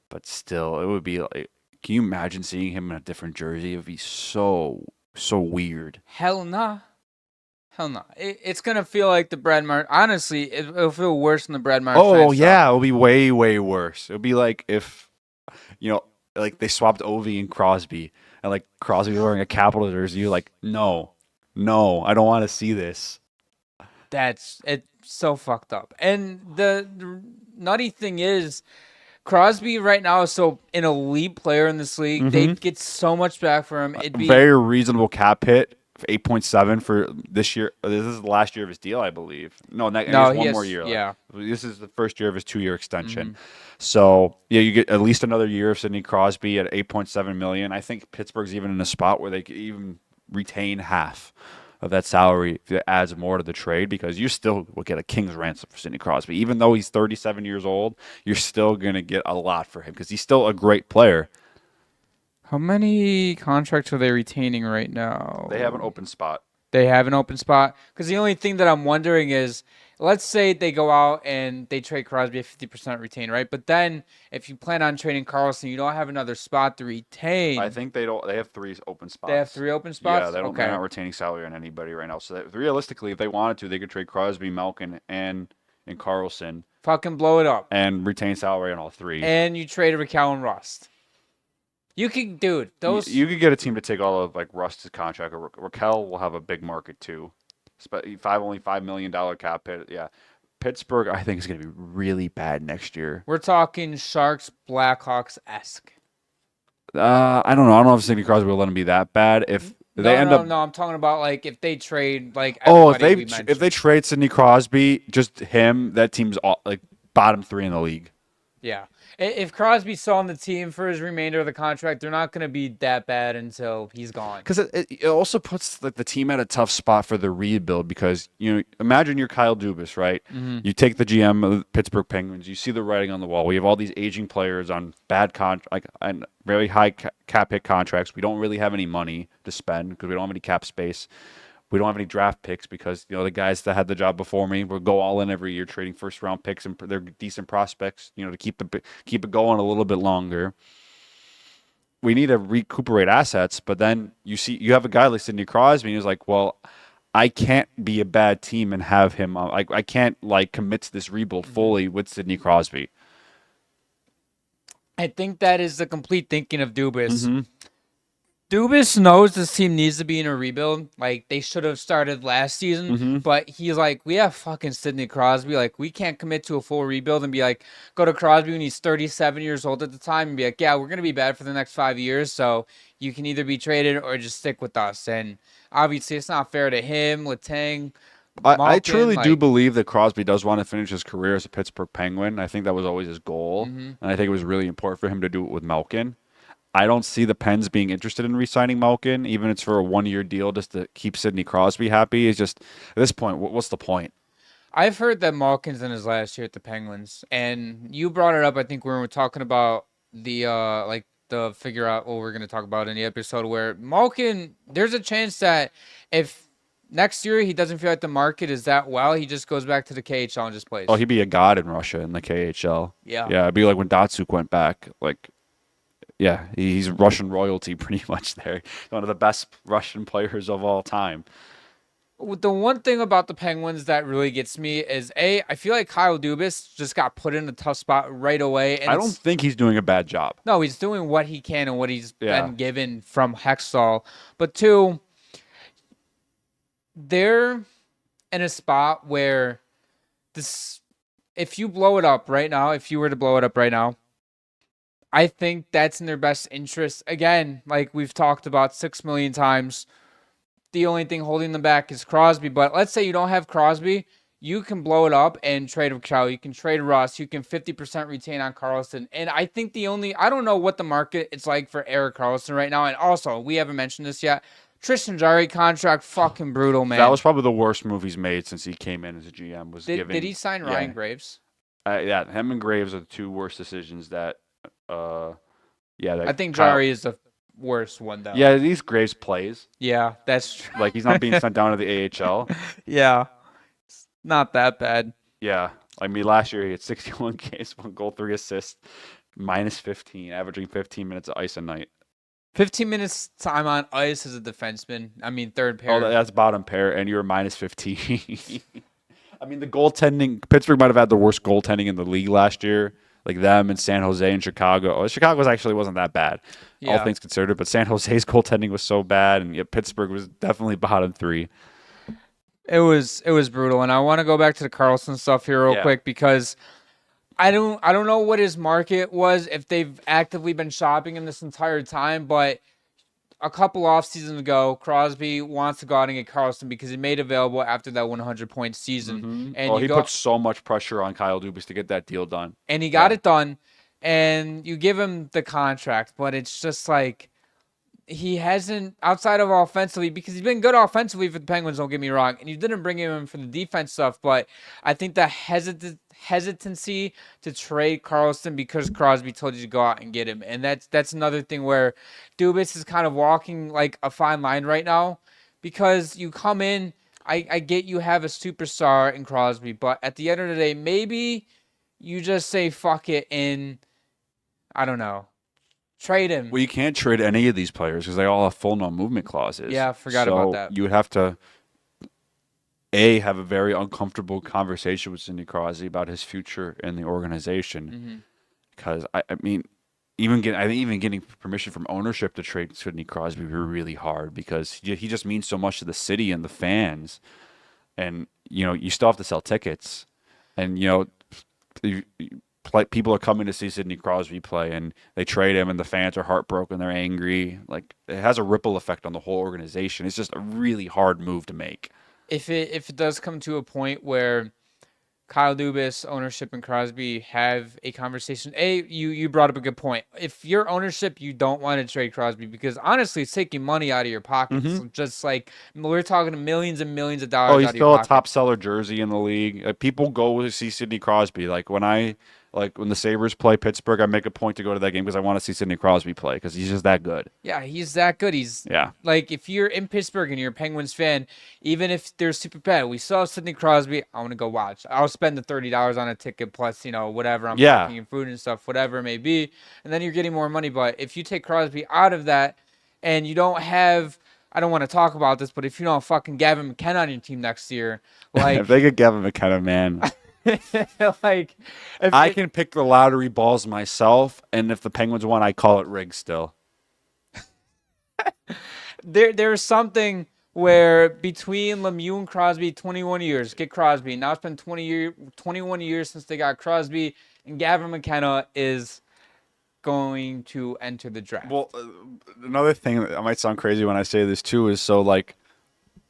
but still, it would be like. Can you imagine seeing him in a different jersey? It would be so weird. Hell nah. Hell no. It's going to feel like the Brad Martin. Honestly, it'll feel worse than the Brad Martin. Oh, yeah. It'll be way, way worse. It'll be like if, like they swapped Ovi and Crosby, and like Crosby wearing a Capital jersey. You're like, no, I don't want to see this. It's so fucked up. And the nutty thing is, Crosby right now is so an elite player in this league. They get so much back for him. It'd be very reasonable cap hit. 8.7 for this year. This is the last year of his deal, I believe. No, he has one more year left. Yeah. This is the first year of his 2-year extension. So, you get at least another year of Sidney Crosby at $8.7 million. I think Pittsburgh's even in a spot where they could even retain half of that salary if it adds more to the trade, because you still will get a king's ransom for Sidney Crosby. Even though he's 37 years old, you're still going to get a lot for him because he's still a great player. How many contracts are they retaining right now? They have an open spot. They have an open spot? Because the only thing that I'm wondering is, let's say they go out and they trade Crosby at 50% retain, right? But then if you plan on trading Carlson, you don't have another spot to retain. I think they don't. They have 3 open spots. They have 3 open spots? Yeah, they're not retaining salary on anybody right now. So realistically, if they wanted to, they could trade Crosby, Malkin, and Carlson. Fucking blow it up. And retain salary on all 3. And you trade Raquel and Rust. You could, dude. Those you could get a team to take all of like Rust's contract. Raquel will have a big market too. Only $5 million cap hit. Yeah, Pittsburgh I think is going to be really bad next year. We're talking Sharks, Blackhawks-esque. I don't know. I don't know if Sidney Crosby will let him be that bad. If they end up, no, I'm talking about like if they trade like. If they trade Sidney Crosby, just him, that team's like bottom 3 in the league. Yeah. If Crosby's still on the team for his remainder of the contract, they're not going to be that bad until he's gone. Because it also puts the team at a tough spot for the rebuild. Because imagine you're Kyle Dubas, right? You take the GM of the Pittsburgh Penguins. You see the writing on the wall. We have all these aging players on bad and very high cap hit contracts. We don't really have any money to spend because we don't have any cap space. We don't have any draft picks because the guys that had the job before me will go all in every year trading first round picks, and they're decent prospects. To keep it going a little bit longer. We need to recuperate assets, but then you have a guy like Sidney Crosby, and he's like, well, I can't be a bad team and have him. I can't commit to this rebuild fully with Sidney Crosby. I think that is the complete thinking of Dubas. Dubas knows this team needs to be in a rebuild. Like, they should have started last season, but he's like, we have fucking Sidney Crosby. Like, we can't commit to a full rebuild and be like, go to Crosby when he's 37 years old at the time and be like, yeah, we're going to be bad for the next 5 years, so you can either be traded or just stick with us. And obviously, it's not fair to him, Letang. I truly do believe that Crosby does want to finish his career as a Pittsburgh Penguin. I think that was always his goal, and I think it was really important for him to do it with Malkin. I don't see the Pens being interested in re-signing Malkin, even if it's for a 1-year deal just to keep Sidney Crosby happy. It's just, at this point, what's the point? I've heard that Malkin's in his last year at the Penguins, and you brought it up, I think, when we were talking about the figure out what we're going to talk about in the episode, where Malkin, there's a chance that if next year he doesn't feel like the market is that well, he just goes back to the KHL and just plays. Oh, he'd be a god in Russia in the KHL. Yeah. Yeah, it'd be like when Datsuk went back, yeah, he's Russian royalty pretty much there. One of the best Russian players of all time. The one thing about the Penguins that really gets me is I feel like Kyle Dubas just got put in a tough spot right away, and I don't think he's doing a bad job. no, he's doing what he can and what he's Yeah. been given from Hextall. But two, they're in a spot where this, if you blow it up right now, if you were to blow it up right now, I think that's in their best interest. Again, like we've talked about 6 million times, the only thing holding them back is Crosby. But let's say you don't have Crosby, you can blow it up and trade with Chow. You can trade Russ. You can 50% retain on Carlson. And I think I don't know what the market is like for Erik Karlsson right now. And also, we haven't mentioned this yet. Tristan Jarry contract, fucking brutal, man. That was probably the worst move he's made since he came in as a GM. Did he sign Ryan Graves? Yeah, him and Graves are the two worst decisions that. I think Jarry is the worst one though. Yeah, at least Graves plays. Yeah, that's true. Like he's not being sent down to the AHL. Yeah, it's not that bad. Yeah, I mean last year he had 61 games, 1 goal, 3 assists, minus 15, averaging 15 minutes of ice a night. 15 minutes time on ice as a defenseman. I mean, third pair. Oh, that's bottom pair, and you were minus 15. I mean, the goaltending. Pittsburgh might have had the worst goaltending in the league last year. Like them and San Jose and Chicago. Oh, Chicago's actually wasn't that bad, all things considered. But San Jose's goaltending was so bad, and Pittsburgh was definitely bottom 3. It was brutal, and I want to go back to the Karlsson stuff here real quick because I don't know what his market was, if they've actively been shopping him this entire time, but a couple off seasons ago, Crosby wants to go out and get Karlsson because he made available after that 100-point season. Mm-hmm. And he put so much pressure on Kyle Dubas to get that deal done. And he got it done, and you give him the contract, but it's just like he hasn't, outside of offensively, because he's been good offensively for the Penguins, don't get me wrong, and you didn't bring him in for the defense stuff, but I think the hesitancy to trade Karlsson because Crosby told you to go out and get him, and that's another thing where Dubas is kind of walking like a fine line right now, because you come in, I get you have a superstar in Crosby, but at the end of the day, maybe you just say fuck it and, I don't know, trade him. Well, you can't trade any of these players because they all have full no-movement clauses. Yeah, I forgot about that. You would have to, have a very uncomfortable conversation with Sidney Crosby about his future in the organization. Because, I mean, even getting permission from ownership to trade Sidney Crosby would be really hard because he just means so much to the city and the fans. And, you still have to sell tickets. And, people are coming to see Sidney Crosby play, and they trade him, and the fans are heartbroken. They're angry. Like, it has a ripple effect on the whole organization. It's just a really hard move to make. If it does come to a point where Kyle Dubas, ownership, and Crosby have a conversation, you brought up a good point. If your ownership, you don't want to trade Crosby because honestly, it's taking money out of your pockets. Just like we're talking millions and millions of dollars. Oh, he's out of your still a pocket. top seller jersey in the league. People go to see Sidney Crosby. Like when the Sabres play Pittsburgh, I make a point to go to that game because I want to see Sidney Crosby play because he's just that good. Yeah, he's that good. He's like, if you're in Pittsburgh and you're a Penguins fan, even if they're super bad, we saw Sidney Crosby, I want to go watch. I'll spend the $30 on a ticket plus, whatever I'm parking and food and stuff, whatever it may be, and then you're getting more money. But if you take Crosby out of that and you don't have, I don't want to talk about this, but if you don't have fucking Gavin McKenna on your team next year, like if they get Gavin McKenna, man. like I can pick the lottery balls myself, and if the Penguins won, I call it rigged still. There's something where between Lemieux and Crosby, 21 years, get Crosby. Now it's been 21 years since they got Crosby, and Gavin McKenna is going to enter the draft. Well, another thing that might sound crazy when I say this too is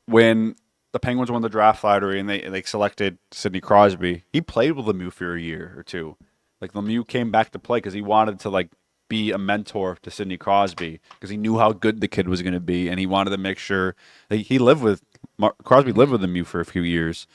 when the Penguins won the draft lottery and they selected Sidney Crosby, he played with Lemieux for a year or two. Like Lemieux came back to play because he wanted to be a mentor to Sidney Crosby because he knew how good the kid was going to be, and he wanted to make sure that Crosby lived with Lemieux for a few years.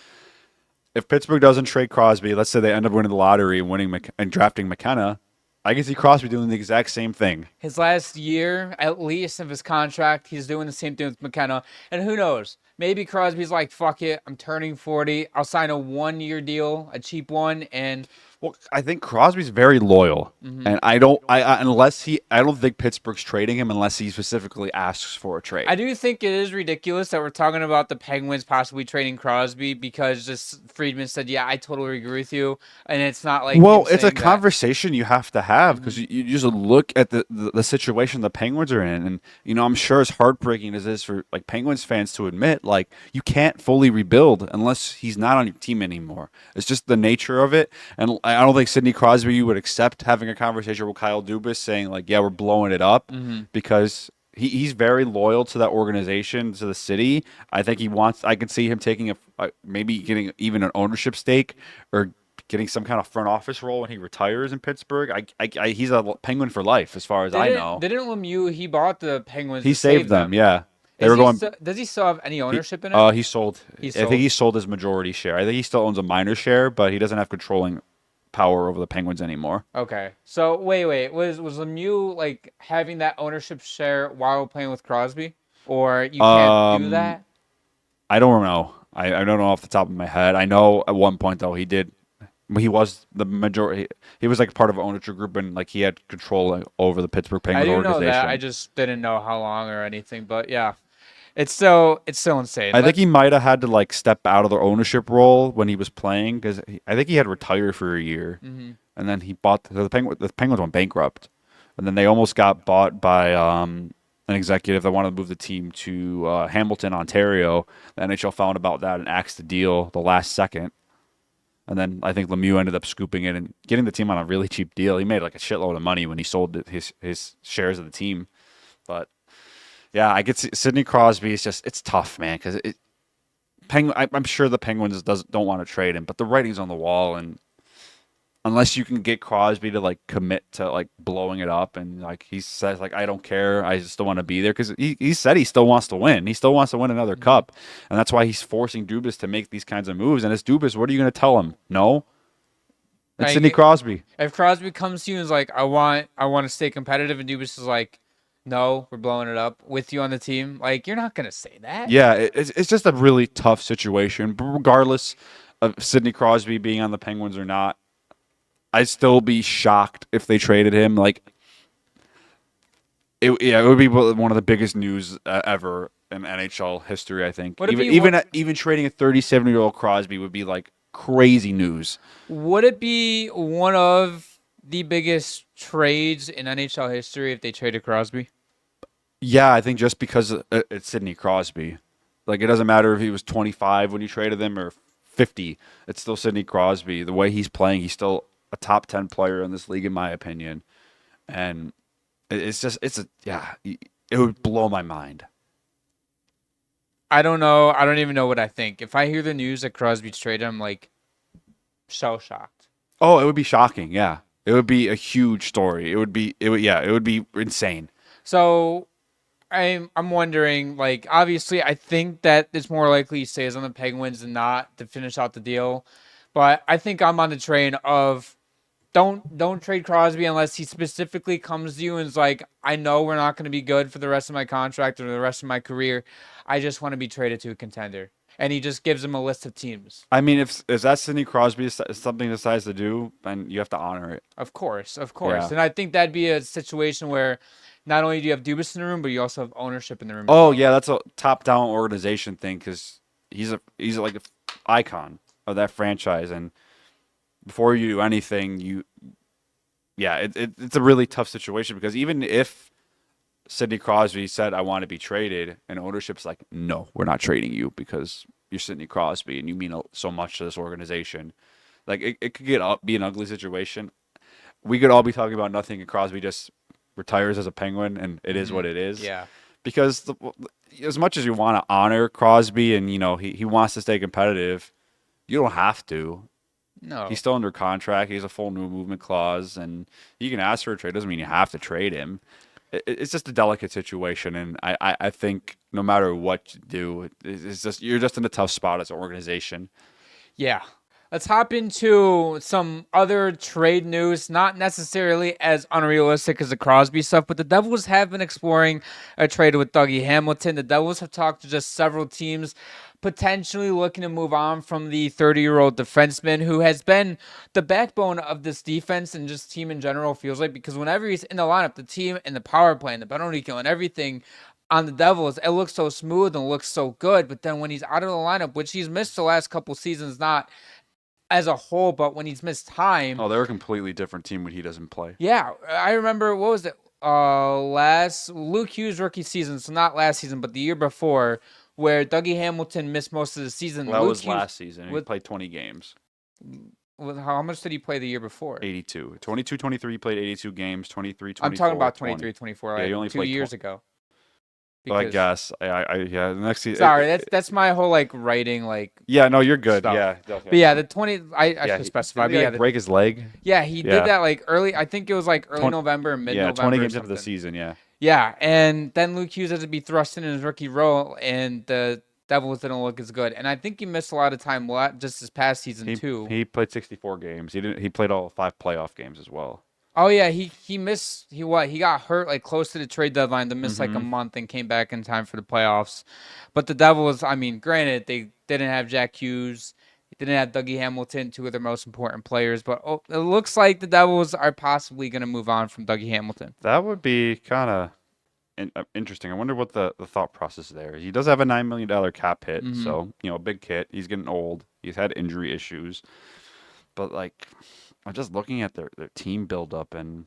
If Pittsburgh doesn't trade Crosby, let's say they end up winning the lottery and drafting McKenna, I can see Crosby doing the exact same thing. His last year, at least, of his contract, he's doing the same thing with McKenna. And who knows? Maybe Crosby's like, fuck it, I'm turning 40. I'll sign a 1-year deal, a cheap one, and Well, I think Crosby's very loyal, and I don't think Pittsburgh's trading him unless he specifically asks for a trade. I do think it is ridiculous that we're talking about the Penguins possibly trading Crosby because just Friedman said, "Yeah, I totally agree with you," and it's not like Well, him it's a saying that. conversation you have to have because you just look at the situation the Penguins are in, and I'm sure as heartbreaking as it is for like Penguins fans to admit, like you can't fully rebuild unless he's not on your team anymore. It's just the nature of it, and I don't think Sidney Crosby would accept having a conversation with Kyle Dubas saying like, "Yeah, we're blowing it up," because he's very loyal to that organization, to the city. I think he wants. I could see him taking maybe getting even an ownership stake or getting some kind of front office role when he retires in Pittsburgh. He's a Penguin for life, as far as I know. Didn't Lemieux? He bought the Penguins. He to save saved them. Yeah, they were going. Does he still have any ownership in it? He sold. He I sold? think he sold his majority share. I think he still owns a minor share, but he doesn't have controlling power over the Penguins anymore. Okay. So wait. Was Lemieux like having that ownership share while playing with Crosby, or you can't do that? I don't know. I don't know off the top of my head. I know at one point though he did. He was the majority. He was like part of an ownership group, and like he had control over the Pittsburgh I Penguins do know organization. that. I just didn't know how long or anything. But yeah, it's still insane. I think he might have had to like step out of the ownership role when he was playing because I think he had retired for a year, and then he bought the Penguins. The Penguins went bankrupt, and then they almost got bought by an executive that wanted to move the team to Hamilton, Ontario. The NHL found about that and axed the deal the last second. And then I think Lemieux ended up scooping it and getting the team on a really cheap deal. He made like a shitload of money when he sold his shares of the team. But yeah, I get Sidney Crosby. It's tough, man, because I'm sure the Penguins don't want to trade him, but the writing's on the wall, and unless you can get Crosby to like commit to like blowing it up, and like he says like I don't care, I just don't want to be there because he said he still wants to win. He still wants to win another cup, and that's why he's forcing Dubas to make these kinds of moves. And it's Dubas. What are you going to tell him? No. It's Sidney Crosby. If Crosby comes to you and is like, I want to stay competitive, and Dubas is like, no, we're blowing it up with you on the team, like you're not going to say that. Yeah, it's just a really tough situation. But regardless of Sidney Crosby being on the Penguins or not, I'd still be shocked if they traded him. Like, it would be one of the biggest news ever in NHL history. I think even trading a 37-year-old Crosby would be like crazy news. Would it be one of the biggest trades in NHL history if they traded Crosby? Yeah, I think just because it's Sidney Crosby. Like, it doesn't matter if he was 25 when you traded him or 50. It's still Sidney Crosby. The way he's playing, he's still a top 10 player in this league, in my opinion. And it would blow my mind. I don't know. I don't even know what I think. If I hear the news that Crosby's traded, I'm like so shocked. Oh, it would be shocking. Yeah. It would be a huge story. It would be insane. So I'm wondering, like, obviously I think that it's more likely he stays on the Penguins and not to finish out the deal. But I think I'm on the train of don't trade Crosby unless he specifically comes to you and is like, I know we're not going to be good for the rest of my contract or the rest of my career. I just want to be traded to a contender. And he just gives him a list of teams. I mean, if that's Sidney Crosby is something he decides to do, then you have to honor it. Of course. Yeah. And I think that'd be a situation where not only do you have Dubas in the room, but you also have ownership in the room. Oh, yeah, that's a top-down organization thing because he's like an icon of that franchise, and before you do anything, it's a really tough situation because even if Sidney Crosby said, I want to be traded, and ownership's like, no, we're not trading you because you're Sidney Crosby and you mean so much to this organization. Like, it could be an ugly situation. We could all be talking about nothing, and Crosby just retires as a Penguin, and it is what it is. Yeah. Because as much as you want to honor Crosby and, he wants to stay competitive, you don't have to. No. He's still under contract. He has a full no movement clause, and you can ask for a trade. Doesn't mean you have to trade him. It's just a delicate situation, and I think no matter what you do, it's just you're just in a tough spot as an organization. Yeah. Let's hop into some other trade news, not necessarily as unrealistic as the Crosby stuff, but the Devils have been exploring a trade with Dougie Hamilton. The Devils have talked to just several teams, potentially looking to move on from the 30-year-old defenseman who has been the backbone of this defense and just team in general, feels like, because whenever he's in the lineup, the team and the power play and the penalty kill and everything on the Devils, it looks so smooth and looks so good. But then when he's out of the lineup, which he's missed the last couple seasons, not as a whole, but when he's missed time. Oh, they're a completely different team when he doesn't play. Yeah, I remember, what was it? Last Luke Hughes rookie season, so not last season, but the year before, where Dougie Hamilton missed most of the season. Well, that Luke was Hughes, last season. He played 20 games. How much did he play the year before? 82. 22, 23, he played 82 games. 23, 24, I'm talking about 20. 23, 24, Yeah, like he only 2 played years ago. Well, I guess. Yeah, the next season. Sorry, that's my whole writing Yeah, no, you're good. stuff. Yeah. But yeah, the 20 I should specify. Did he, break his leg? Yeah, he did that early. I think it was early November, mid-November. Yeah, 20 games into the season. Yeah. Yeah, and then Luke Hughes had to be thrust in his rookie role, and the Devils didn't look as good. And I think he missed a lot of time just this past season too. He played 64 games. He played all 5 playoff games as well. Oh yeah, he missed. He got hurt close to the trade deadline to miss a month and came back in time for the playoffs. But the Devils, I mean, granted they didn't have Jack Hughes, they didn't have Dougie Hamilton, two of their most important players. But it looks like the Devils are possibly going to move on from Dougie Hamilton. That would be kind of interesting. I wonder what the thought process there is. He does have a $9 million cap hit, so a big hit. He's getting old. He's had injury issues, but I'm just looking at their team buildup, and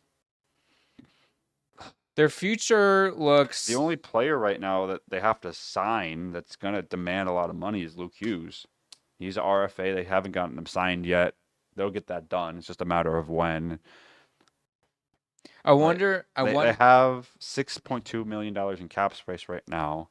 their future looks. The only player right now that they have to sign that's going to demand a lot of money is Luke Hughes. He's an RFA. They haven't gotten him signed yet. They'll get that done. It's just a matter of when. I wonder. They have $6.2 million in cap space right now.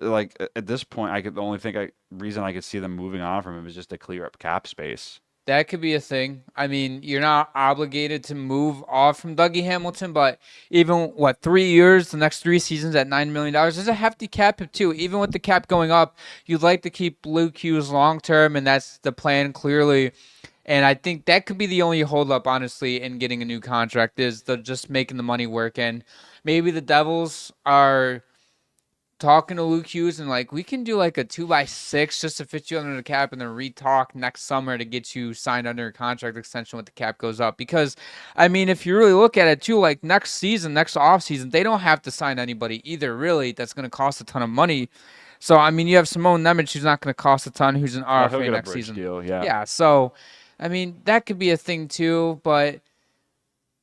At this point, the only reason I could see them moving on from him is just to clear up cap space. That could be a thing. I mean, you're not obligated to move off from Dougie Hamilton, but even 3 years, the next 3 seasons at $9 million, there's a hefty cap hit too. Even with the cap going up, you'd like to keep Luke Hughes long term, and that's the plan clearly. And I think that could be the only holdup, honestly, in getting a new contract is just making the money work. And maybe the Devils are talking to Luke Hughes and we can do a 2x6 just to fit you under the cap and then re-talk next summer to get you signed under a contract extension when the cap goes up. Because, I mean, if you really look at it too, next season, next offseason, they don't have to sign anybody either, really. That's going to cost a ton of money. So, I mean, you have Simone Nemec, who's not going to cost a ton, who's an RFA next season. Deal, yeah. Yeah, so, I mean, that could be a thing too, but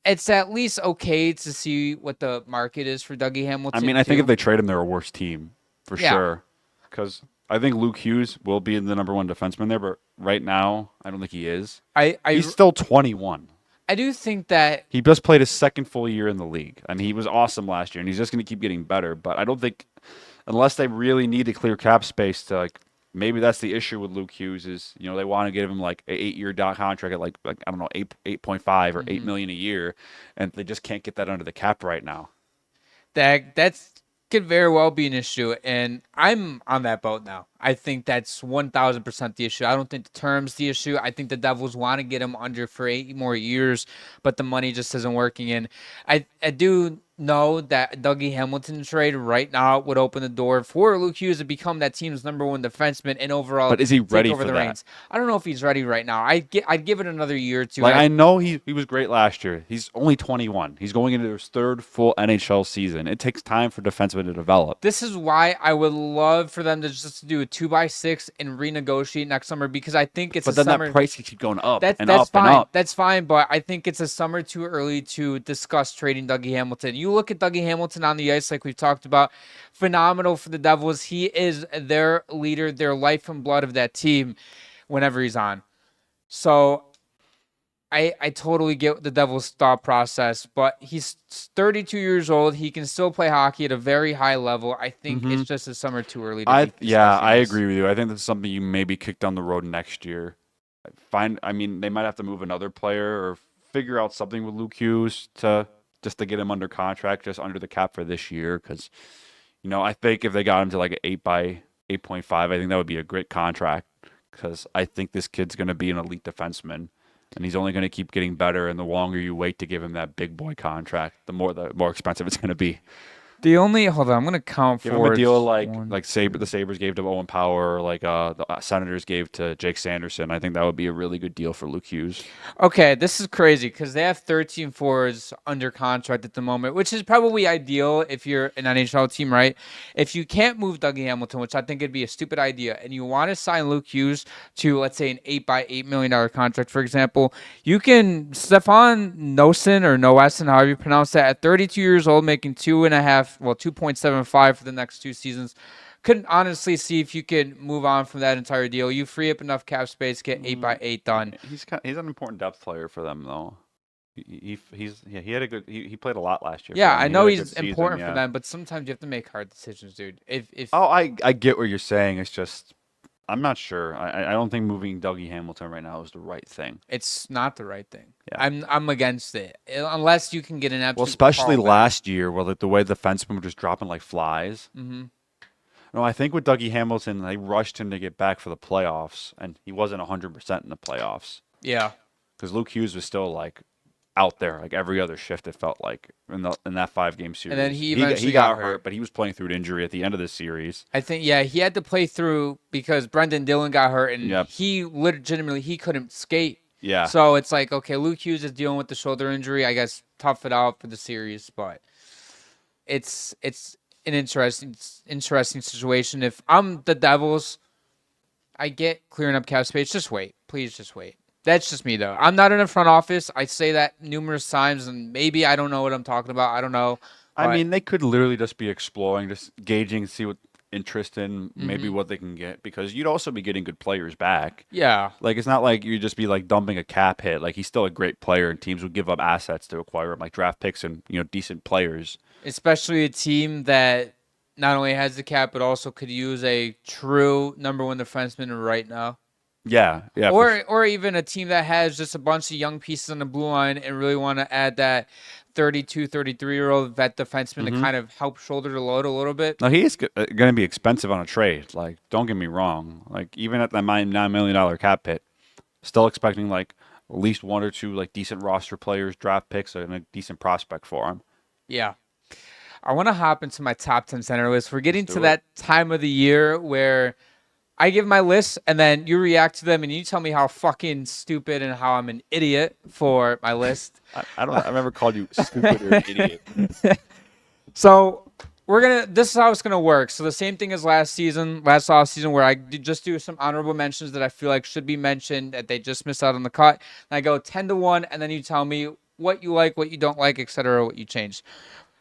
it's at least okay to see what the market is for Dougie Hamilton. I mean, I think if they trade him, they're a worse team for sure. Because I think Luke Hughes will be the number 1 defenseman there, but right now, I don't think he is. He's still 21. I do think that he just played his second full year in the league. I mean, he was awesome last year, and he's just going to keep getting better. But I don't think, unless they really need to clear cap space to maybe that's the issue with Luke Hughes is, they want to give him an 8-year contract at I don't know, 8.5 or $8 million a year, and they just can't get that under the cap right now. That's could very well be an issue, and I'm on that boat now. I think that's 1,000% the issue. I don't think the term's the issue. I think the Devils want to get him under for 8 more years, but the money just isn't working. And I do know that Dougie Hamilton trade right now would open the door for Luke Hughes to become that team's number 1 defenseman and overall. But is he ready over for the that? reins. I don't know if he's ready right now. I'd give it another year or two. I know he was great last year. He's only 21. He's going into his 3rd full NHL season. It takes time for defensemen to develop. This is why I would love for them to just do a 2x6 and renegotiate next summer, because I think it's but then summer. That price can keep going up that's up fine. and up. That's fine, but I think it's a summer too early to discuss trading Dougie Hamilton. You look at Dougie Hamilton on the ice, like we've talked about, phenomenal for the Devils. He is their leader, their life and blood of that team whenever he's on. So I totally get the Devils' thought process, but he's 32 years old. He can still play hockey at a very high level. I think it's just a summer too early. I agree with you. I think that's something you maybe kick down the road next year. I mean, they might have to move another player or figure out something with Luke Hughes to get him under contract, just under the cap for this year. Because, I think if they got him to an 8 by 8.5, I think that would be a great contract. because I think this kid's going to be an elite defenseman, and he's only going to keep getting better. And the longer you wait to give him that big boy contract, the more expensive it's going to be. Hold on, I'm gonna count Give him a deal like the Sabres gave to Owen Power, or like the Senators gave to Jake Sanderson. I think that would be a really good deal for Luke Hughes. Okay, this is crazy because they have 13 forwards under contract at the moment, which is probably ideal if you're an NHL team, right? If you can't move Dougie Hamilton, which I think would be a stupid idea, and you want to sign Luke Hughes to, let's say, an $8 million contract, for example, you can Stefan Noesen or Noesen, however you pronounce that, at 32 years old, making 2.75 for the next 2 seasons. Couldn't honestly see if you could move on from that entire deal. You free up enough cap space, get 8x8 done. He's an important depth player for them, though. He had a good he played a lot last year. Yeah, I know he's important for them, but sometimes you have to make hard decisions, dude. I get what you're saying. It's just I'm not sure. I don't think moving Dougie Hamilton right now is the right thing. It's not the right thing. Yeah. I'm against it unless you can get an absolute. Well, especially last year, where the way the defensemen were just dropping like flies. Mm-hmm. No, I think with Dougie Hamilton, they rushed him to get back for the playoffs, and he wasn't 100% in the playoffs. Yeah, because Luke Hughes was still like out there, like every other shift. It felt like in that 5-game series, and then he got hurt, but he was playing through an injury at the end of the series. I think he had to play through because Brendan Dillon got hurt, and he legitimately couldn't skate. Yeah. So it's like, okay, Luke Hughes is dealing with the shoulder injury. I guess tough it out for the series, but it's an interesting situation. If I'm the Devils, I get clearing up cap space. Just wait. Please just wait. That's just me, though. I'm not in the front office. I say that numerous times, and maybe I don't know what I'm talking about. I don't know. I mean, they could literally just be exploring, just gauging, see what interest in, maybe what they can get, because you'd also be getting good players back. Yeah. Like, it's not like you'd just be, like, dumping a cap hit. Like, he's still a great player, and teams would give up assets to acquire him, like draft picks and, decent players. Especially a team that not only has the cap, but also could use a true number 1 defenseman right now. Yeah. Or even a team that has just a bunch of young pieces on the blue line and really want to add that 32, 33-year-old vet defenseman to kind of help shoulder the load a little bit. No, he is going to be expensive on a trade. Like, don't get me wrong. Like, even at that $9 million cap hit, still expecting, like, at least 1 or 2, like, decent roster players, draft picks, and a decent prospect for him. Yeah. I want to hop into my top 10 center list. We're getting to that time of the year where I give my list, and then you react to them, and you tell me how fucking stupid and how I'm an idiot for my list. I've never called you stupid or an idiot. So this is how it's gonna work. So the same thing as last offseason, where I just do some honorable mentions that I feel like should be mentioned that they just missed out on the cut. And I go 10-1, and then you tell me what you like, what you don't like, etc., what you changed.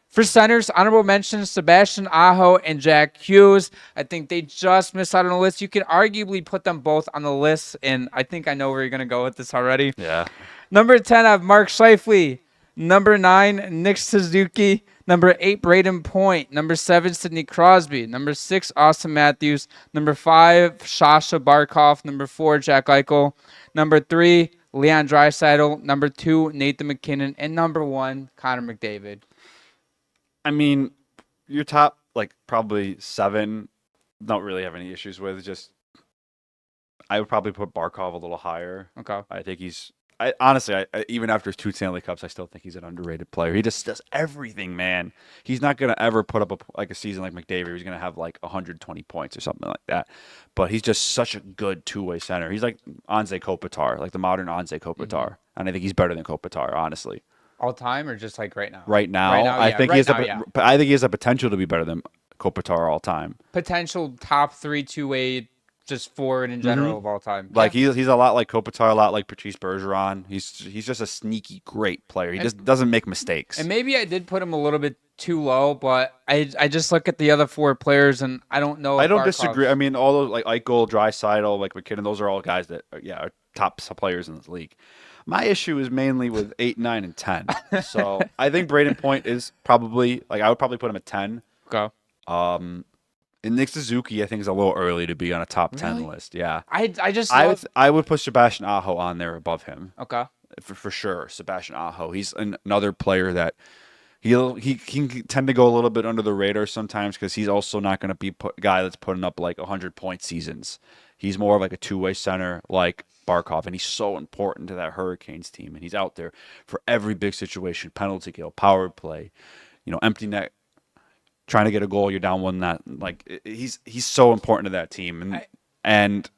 For centers, honorable mentions, Sebastian Aho and Jack Hughes. I think they just missed out on the list. You could arguably put them both on the list, and I think I know where you're going to go with this already. Yeah. Number 10, I have Mark Scheifele. Number 9, Nick Suzuki. Number 8, Braden Point. Number 7, Sidney Crosby. Number 6, Austin Matthews. Number 5, Sasha Barkov. Number 4, Jack Eichel. Number 3, Leon Draisaitl. Number 2, Nathan McKinnon. And number 1, Connor McDavid. I mean, your top, like, probably 7, don't really have any issues with. Just, I would probably put Barkov a little higher. Okay. I think honestly, even after his 2 Stanley Cups, I still think he's an underrated player. He just does everything, man. He's not going to ever put up a season like McDavid. He's going to have, like, 120 points or something like that. But he's just such a good two-way center. He's like Anze Kopitar, like the modern Anze Kopitar. Mm-hmm. And I think he's better than Kopitar, honestly. All time or just like right now? Right now, I think he has a potential to be better than Kopitar all time. Potential top 3 two-way, just forward in general of all time. Like he's a lot like Kopitar, a lot like Patrice Bergeron. He's just a sneaky great player. He just doesn't make mistakes. And maybe I did put him a little bit too low, but I just look at the other 4 players and I don't know. I don't disagree. I mean, all those like Eichel, Draisaitl, like McKinnon, those are all guys that are top players in this league. My issue is mainly with 8, 9, and 10. So I think Braden Point is probably I would probably put him at 10. Okay. And Nick Suzuki, I think, is a little early to be on a top 10 list. Yeah. I would put Sebastian Aho on there above him. Okay. For sure, Sebastian Aho. He's another player that he can tend to go a little bit under the radar sometimes because he's also not going to be a guy that's putting up like 100-point seasons. He's more of like a two-way center like Barkov, and he's so important to that Hurricanes team. And he's out there for every big situation, penalty kill, power play, empty net, trying to get a goal. You're down one that he's so important to that team, and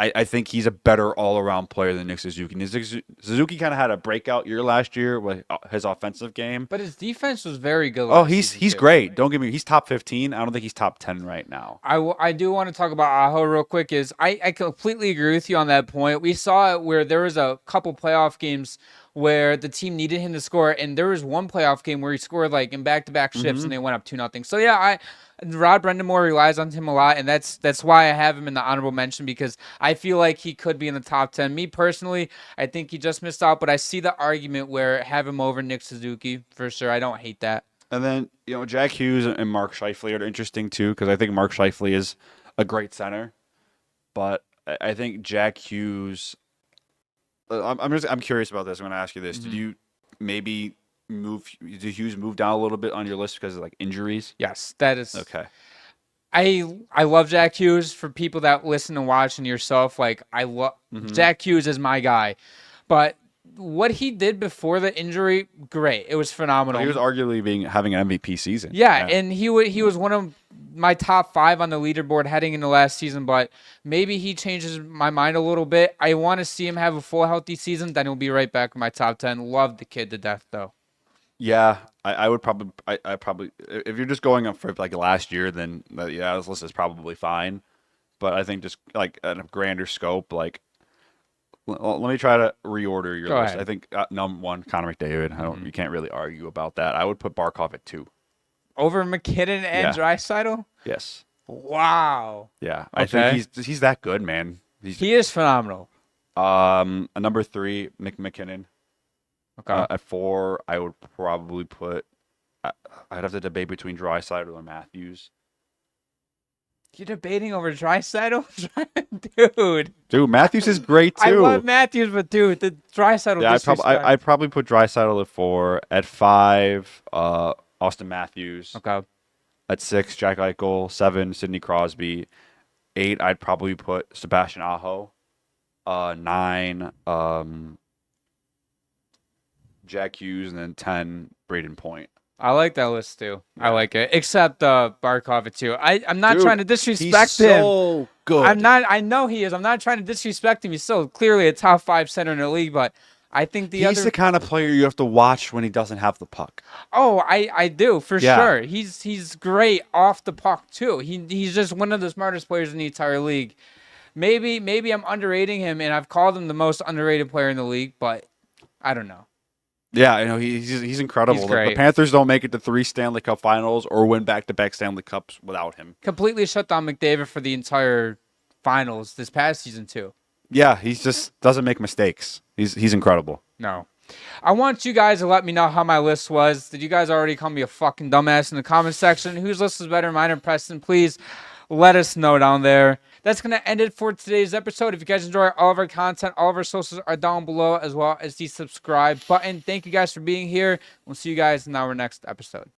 I think he's a better all-around player than Nick Suzuki. Suzuki kind of had a breakout year last year with his offensive game. But his defense was very good. Oh, he's great. Don't get me. He's top 15. I don't think he's top 10 right now. I do want to talk about Aho real quick. I completely agree with you on that point. We saw it where there was a couple playoff games where the team needed him to score, and there was one playoff game where he scored like in back-to-back shifts, and they went up 2-0. So yeah, Rod Brendamore relies on him a lot, and that's why I have him in the honorable mention, because I feel like he could be in the top 10. Me personally, I think he just missed out, but I see the argument where have him over Nick Suzuki for sure. I don't hate that. And then Jack Hughes and Mark Scheifele are interesting too, because I think Mark Scheifele is a great center, but I think Jack Hughes. I'm curious about this. I'm going to ask you this: Did you maybe did Hughes move down a little bit on your list because of like injuries? Yes, that is okay. I love Jack Hughes. For people that listen and watch and yourself, like I love Jack Hughes is my guy. But what he did before the injury, great. It was phenomenal. Well, he was arguably having an MVP season. Yeah, and he was one of my top 5 on the leaderboard heading into last season, but maybe he changes my mind a little bit. I want to see him have a full healthy season, then he'll be right back in my top 10. Love the kid to death, though. Yeah, I would probably, I probably, if you're just going up for like last year, then this list is probably fine. But I think just like at a grander scope, like, let me try to reorder your list. Ahead. I think number 1, Connor McDavid. You can't really argue about that. I would put Barkov at 2. Over McKinnon and Draisaitl? Yes. Wow. Yeah, I think he's that good, man. He is phenomenal. Number 3, Nick McKinnon. Okay. At 4, I would probably put. I'd have to debate between Draisaitl or Matthews. You're debating over Draisaitl, dude. Matthews is great too. I love Matthews, but dude, the Draisaitl. Yeah, I'd probably put Draisaitl at 4. At 5, Austin Matthews. Okay. At 6, Jack Eichel. 7, Sidney Crosby. 8, I'd probably put Sebastian Aho. 9, Jack Hughes, and then 10, Braden Point. I like that list too. Yeah. I like it, except Barkov at 2. I'm not trying to disrespect him. He's so good. I'm not. I know he is. I'm not trying to disrespect him. He's so clearly a top 5 center in the league, but I think he's the kind of player you have to watch when he doesn't have the puck. Oh, I do for sure. He's great off the puck too. He's just one of the smartest players in the entire league. Maybe I'm underrating him, and I've called him the most underrated player in the league, but I don't know. Yeah, I know he's incredible. The Panthers don't make it to 3 Stanley Cup Finals or win back-to-back Stanley Cups without him. Completely shut down McDavid for the entire finals this past season too. Yeah, he just doesn't make mistakes. He's incredible. No. I want you guys to let me know how my list was. Did you guys already call me a fucking dumbass in the comment section? Whose list was better, mine or Preston? Please let us know down there. That's going to end it for today's episode. If you guys enjoy all of our content, all of our socials are down below, as well as the subscribe button. Thank you guys for being here. We'll see you guys in our next episode.